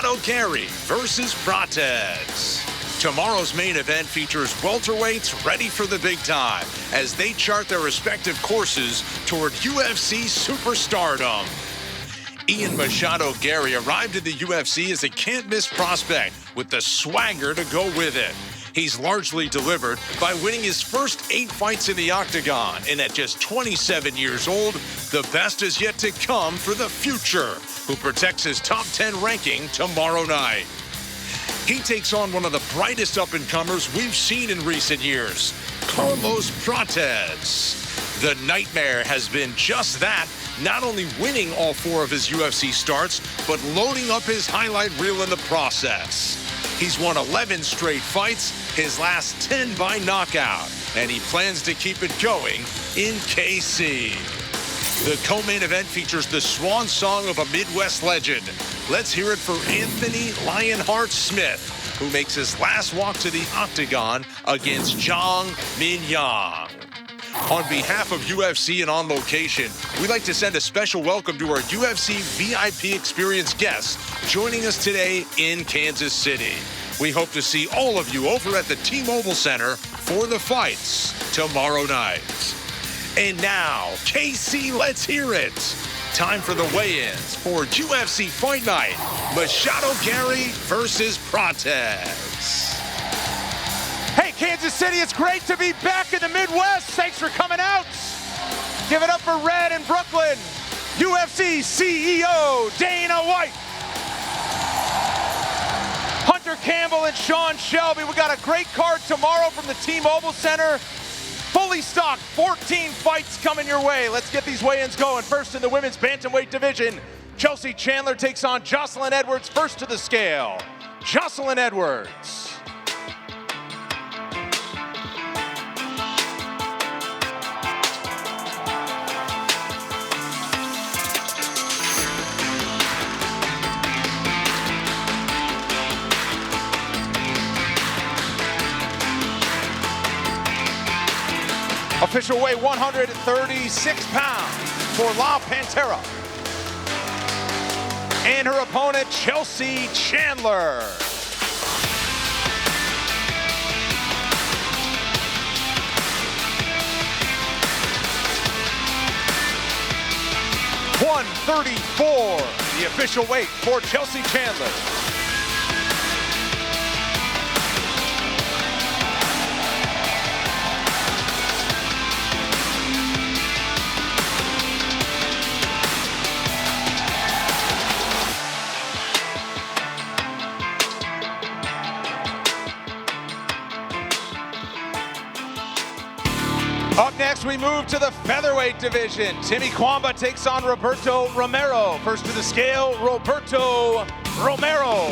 Machado Gary versus Prates. Tomorrow's main event features welterweights ready for the big time as they chart their respective courses toward UFC superstardom. Ian Machado Gary arrived in the UFC as a can't-miss prospect with the swagger to go with it. He's largely delivered by winning his first 8 fights in the octagon, and at just 27 years old, the best is yet to come for the future, who protects his top 10 ranking tomorrow night. He takes on one of the brightest up-and-comers we've seen in recent years, Carlos Prates. The Nightmare has been just that, not only winning all 4 of his UFC starts, but loading up his highlight reel in the process. He's won 11 straight fights, his last 10 by knockout, and he plans to keep it going in KC. The co-main event features the swan song of a Midwest legend. Let's hear it for Anthony Lionheart Smith, who makes his last walk to the octagon against Zhang Minyang. On behalf of UFC and On Location, we'd like to send a special welcome to our UFC VIP experience guests joining us today in Kansas City. We hope to see all of you over at the T-Mobile Centerr for the fights tomorrow night. And now, KC, let's hear it. Time for the weigh-ins for UFC Fight Night, Machado Gary versus Prates. Hey, Kansas City, it's great to be back in the Midwest. Thanks for coming out. Give it up for Red in Brooklyn. UFC CEO Dana White. Hunter Campbell and Sean Shelby. We got a great card tomorrow from the T-Mobile Centerr. Fully stocked, 14 fights coming your way. Let's get these weigh-ins going. First in the women's bantamweight division, Chelsea Chandler takes on Jocelyn Edwards, first to the scale. Jocelyn Edwards. Official weight 136 pounds for La Pantera. And her opponent, Chelsea Chandler. $134, the official weight for Chelsea Chandler. Up next, we move to the featherweight division. Timmy Kwamba takes on Roberto Romero. First to the scale, Roberto Romero.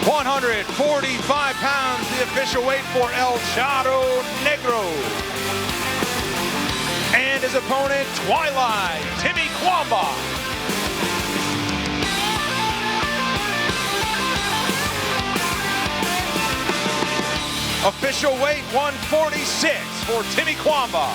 £145, the official weight for El Chado Negro. And his opponent, Twilight, Timmy Kwamba. Official weight 146 for Timmy Kwamba.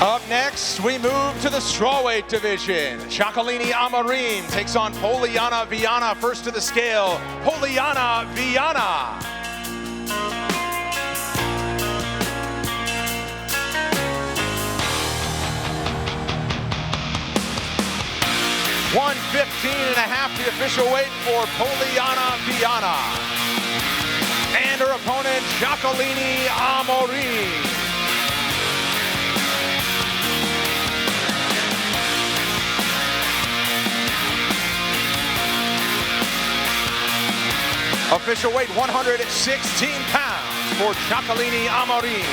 Up next, we move to the strawweight division. Jacqueline Amarin takes on Poliana Viana. First to the scale, Poliana Viana. $115.5, the official weight for Poliana Viana. And her opponent, Jacqueline Amarin. Official weight 116 pounds for Jacqueline Amarin.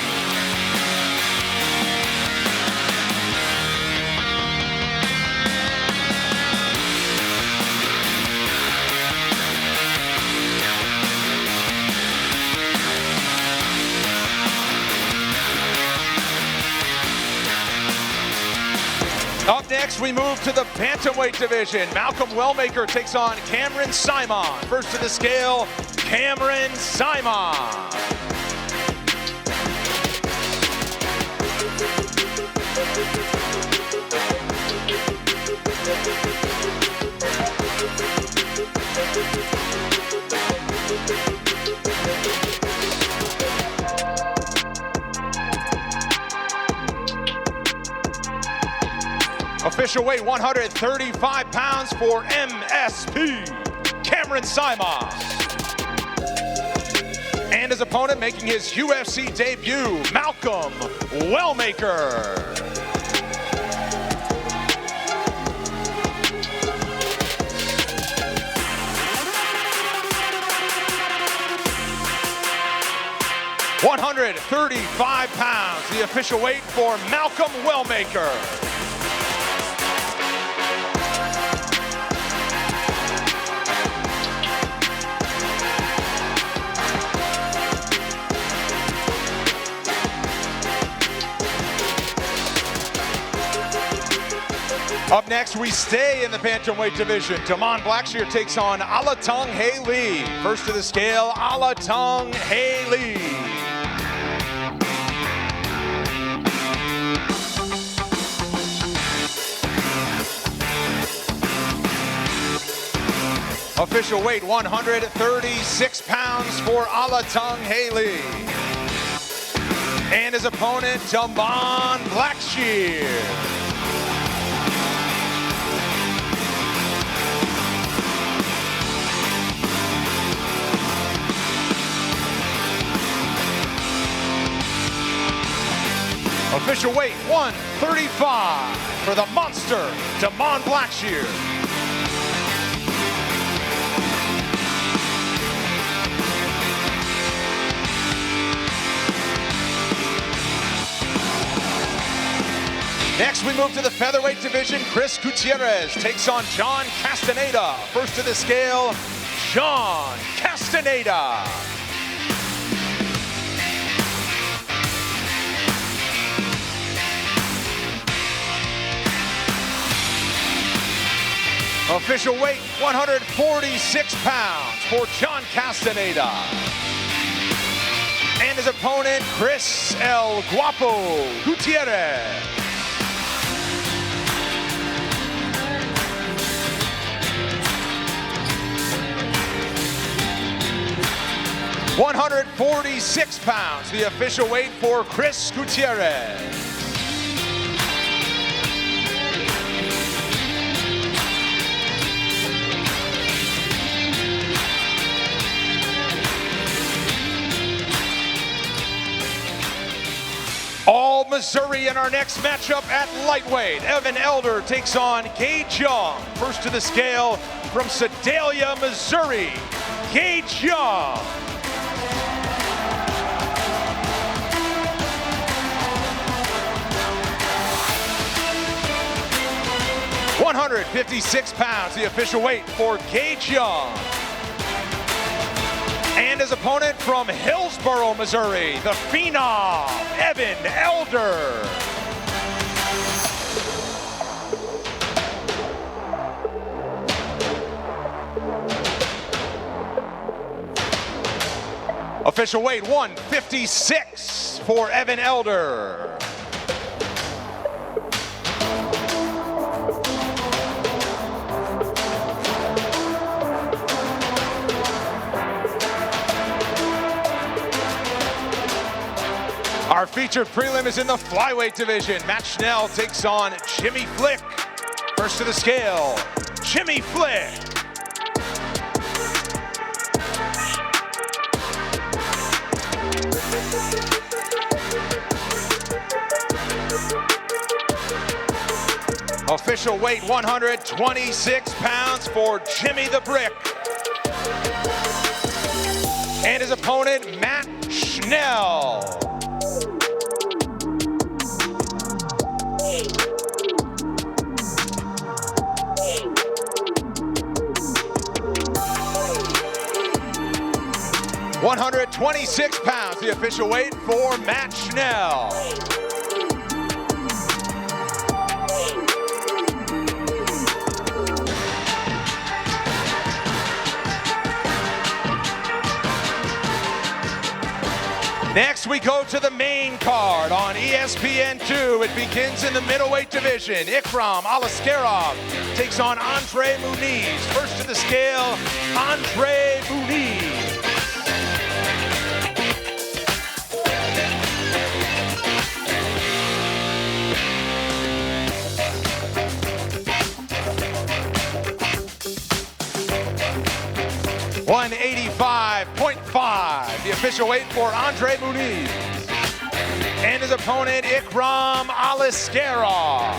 next, we move to the bantamweight division. Malcolm Wellmaker takes on Cameron Simon. First to the scale, Cameron Simon. Official weight 135 pounds for MSP, Cameron Simon. And his opponent making his UFC debut, Malcolm Wellmaker. £135, the official weight for Malcolm Wellmaker. Up next, we stay in the bantamweight division. Damon Blackshear takes on Alatong Haley. First to the scale, Alatong Haley. Official weight 136 pounds for Alatong Haley. And his opponent, Damon Blackshear. Official weight 135 for the monster, Damon Blackshear. Next, we move to the featherweight division. Chris Gutierrez takes on John Castaneda. First to the scale, John Castaneda. Official weight 146 pounds for John Castaneda. And his opponent, Chris El Guapo Gutierrez. £146, the official weight for Chris Gutierrez. All Missouri in our next matchup at lightweight. Evan Elder takes on Gage Young. First to the scale from Sedalia, Missouri, Gage Young. £156, the official weight for Gage Young. And his opponent from Hillsboro, Missouri, the Phenom, Evan Elder. Official weight 156 for Evan Elder. Our featured prelim is in the flyweight division. Matt Schnell takes on Jimmy Flick. First to the scale, Jimmy Flick. Official weight 126 pounds for Jimmy the Brick. And his opponent, Matt Schnell. £126, the official weight for Matt Schnell. Next, we go to the main card on ESPN2. It begins in the middleweight division. Ikram Aliskerov takes on Andre Muniz. First to the scale, Andre Muniz. $185.5, the official weight for Andre Muniz. And his opponent, Ikram Aliskerov.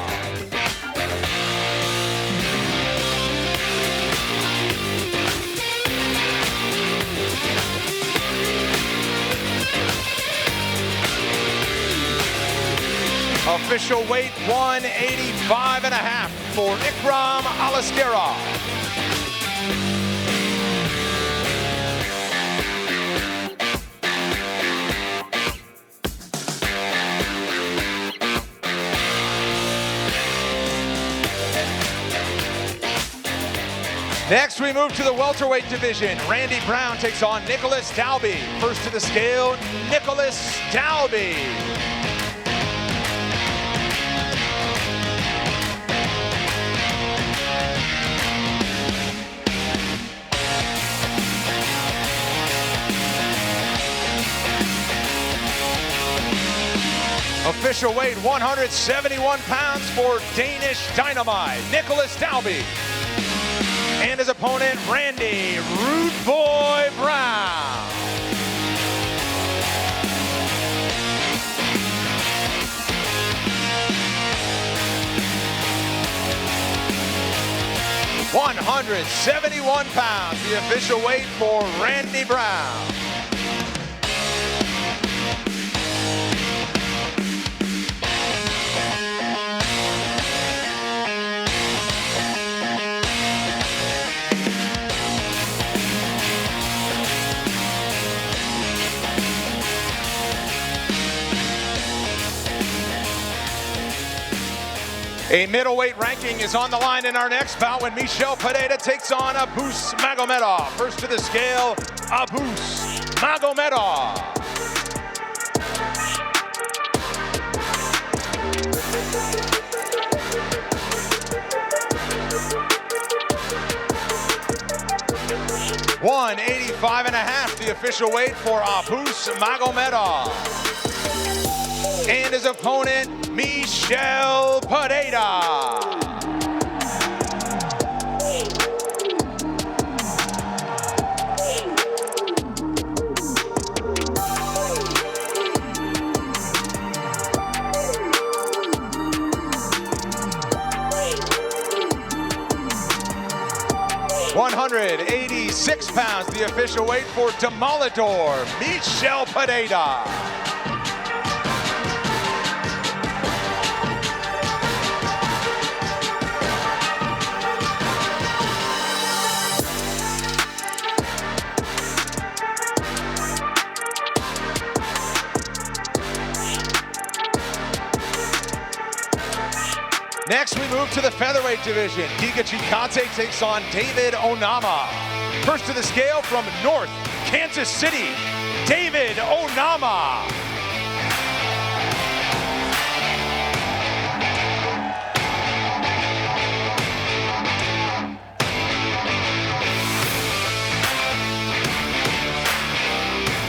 Official weight 185.5 for Ikram Aliskerov. Next, we move to the welterweight division. Randy Brown takes on Nicholas Dalby. First to the scale, Nicholas Dalby. Official weight 171 pounds for Danish Dynamite, Nicholas Dalby. And his opponent, Randy Rude Boy Brown. £171, the official weight for Randy Brown. A middleweight ranking is on the line in our next bout when Michel Pereira takes on Abus Magomedov. First to the scale, Abus Magomedov. $185.5, the official weight for Abus Magomedov. And his opponent, Michel Pereira. £186, the official weight for Demolidor, Michel Pereira. Next, we move to the featherweight division. Giga Chikadze takes on David Onama. First to the scale from North Kansas City, David Onama.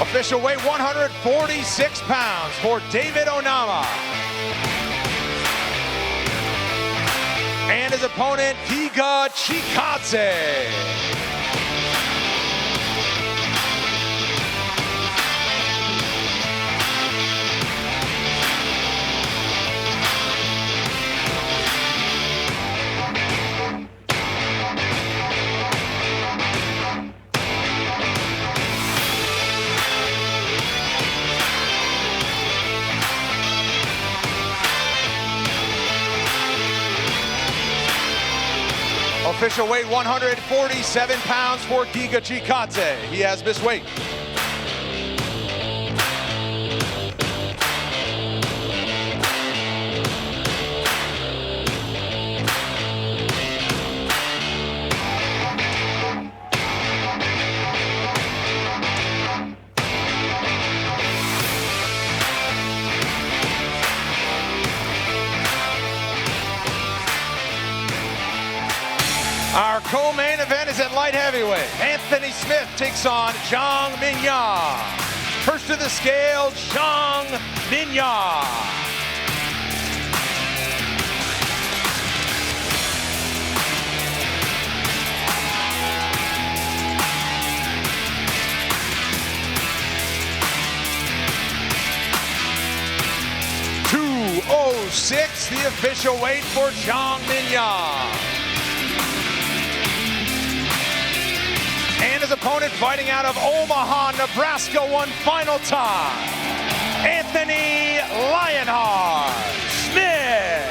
Official weight 146 pounds for David Onama. And his opponent, Giga Chikadze. Official weight 147 pounds for Giga Chikadze. He has missed weight. Anthony Smith takes on Zhang Mingyang. First to the scale, Zhang Mingyang. .206, the official weight for Zhang Mingyang. And his opponent fighting out of Omaha, Nebraska, one final time, Anthony Lionheart Smith.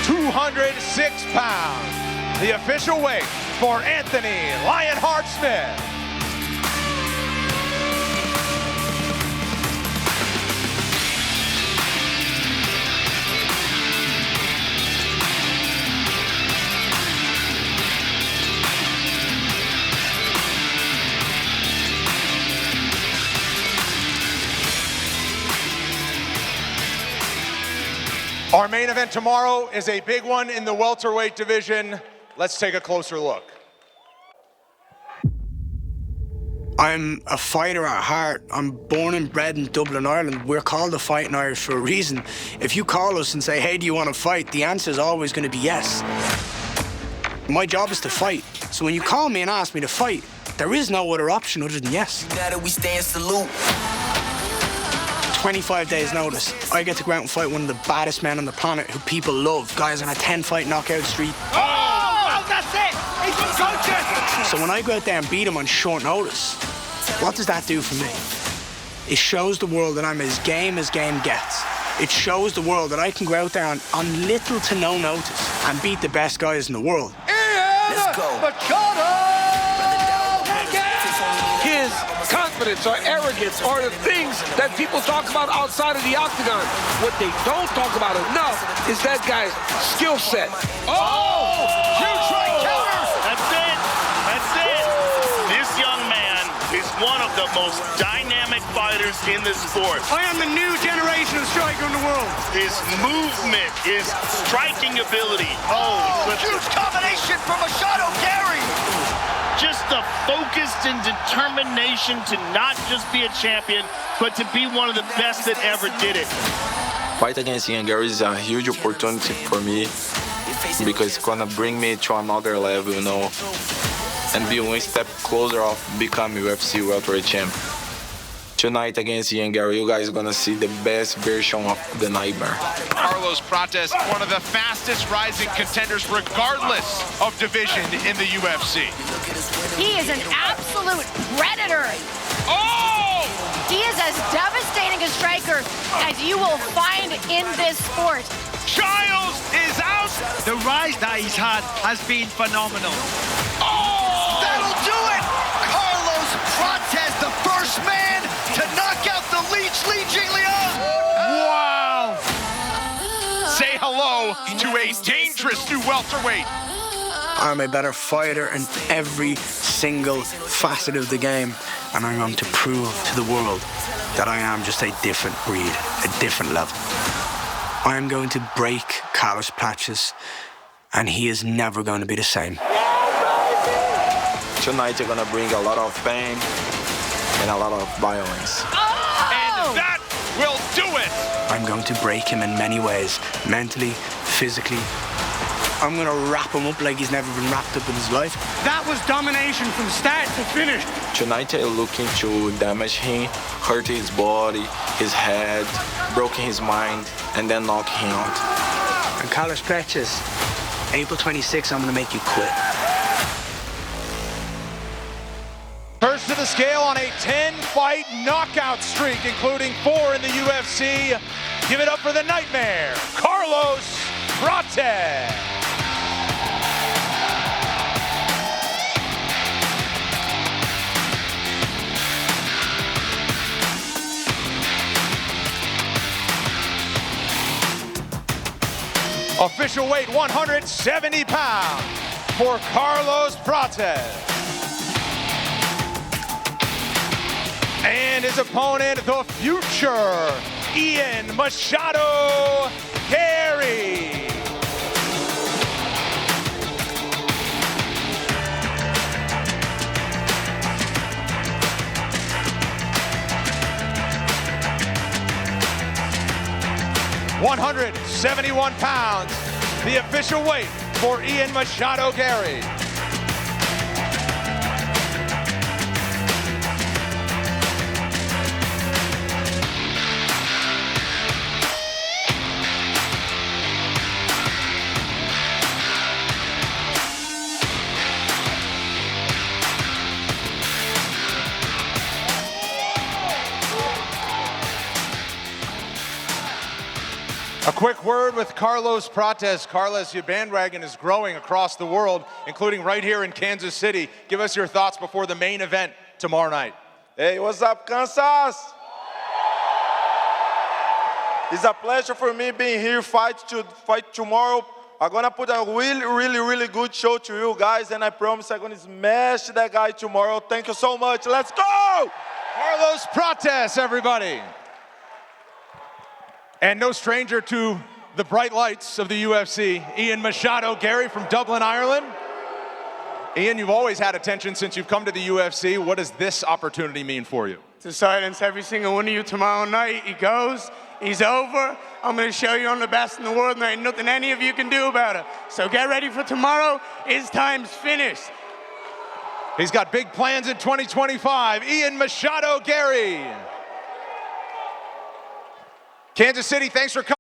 £206, the official weight for Anthony Lionheart Smith. Our main event tomorrow is a big one in the welterweight division. Let's take a closer look. I'm a fighter at heart. I'm born and bred in Dublin, Ireland. We're called the Fighting Irish for a reason. If you call us and say, hey, do you want to fight? The answer is always going to be yes. My job is to fight. So when you call me and ask me to fight, there is no other option other than yes. Now that we stand salute. 25 days notice. I get to go out and fight one of the baddest men on the planet who people love. Guys on a 10-fight knockout streak. Oh, that's it! He's unconscious! So when I go out there and beat him on short notice, what does that do for me? It shows the world that I'm as game gets. It shows the world that I can go out there on little to no notice and beat the best guys in the world. Let's go. His confidence or arrogance or the things that people talk about outside of the octagon. What they don't talk about enough is that guy's skill set. Oh! Huge right counter! That's it! That's it! This young man is one of the most dynamic fighters in the sport. I am the new generation of striker in the world. His movement, his striking ability. Oh, Huge combination from Machado Gary! just the focus and determination to not just be a champion, but to be one of the best that ever did it. Fight against Ian Gary is a huge opportunity for me because it's gonna bring me to another level, you know, and be one step closer of becoming UFC welterweight champ. Tonight against Ian Gary, you guys are gonna see the best version of the nightmare. Carlos Prates, one of the fastest rising contenders regardless of division in the UFC. He is an absolute predator. Oh! He is as devastating a striker as you will find in this sport. Giles is out! The rise that he's had has been phenomenal. Oh! That'll do it! Carlos Prates, the first man to knock out the Li Jingliang! Wow! Say hello to a dangerous new welterweight. I'm a better fighter in every single facet of the game, and I'm going to prove to the world that I am just a different breed, a different level. I am going to break Carlos Prates, and he is never going to be the same. Tonight you're gonna bring a lot of pain and a lot of violence. And that will do it! I'm going to break him in many ways, mentally, physically. I'm gonna wrap him up like he's never been wrapped up in his life. That was domination from start to finish. Tonight I'm looking to damage him, hurt his body, his head, broken his mind, and then knock him out. And Carlos Prates, April 26th, I'm gonna make you quit. First to the scale on a 10-fight knockout streak, including 4 in the UFC. Give it up for the Nightmare, Carlos Prates. Official weight 170 pounds for Carlos Prates. his opponent, the future, Ian Machado Gary. £171, the official weight for Ian Machado Gary. A quick word with Carlos Prates. Carlos, your bandwagon is growing across the world, including right here in Kansas City. Give us your thoughts before the main event tomorrow night. Hey, what's up, Kansas? It's a pleasure for me being here, fight tomorrow. I'm gonna put a really good show to you guys, and I promise I'm gonna smash that guy tomorrow. Thank you so much. Let's go! Carlos Prates, everybody. And no stranger to the bright lights of the UFC, Ian Machado Gary from Dublin, Ireland. Ian, you've always had attention since you've come to the UFC. What does this opportunity mean for you? To silence every single one of you tomorrow night. He goes, he's over. I'm going to show you I'm the best in the world, and there ain't nothing any of you can do about it. So get ready for tomorrow. His time's finished. He's got big plans in 2025. Ian Machado Gary. Kansas City, thanks for coming.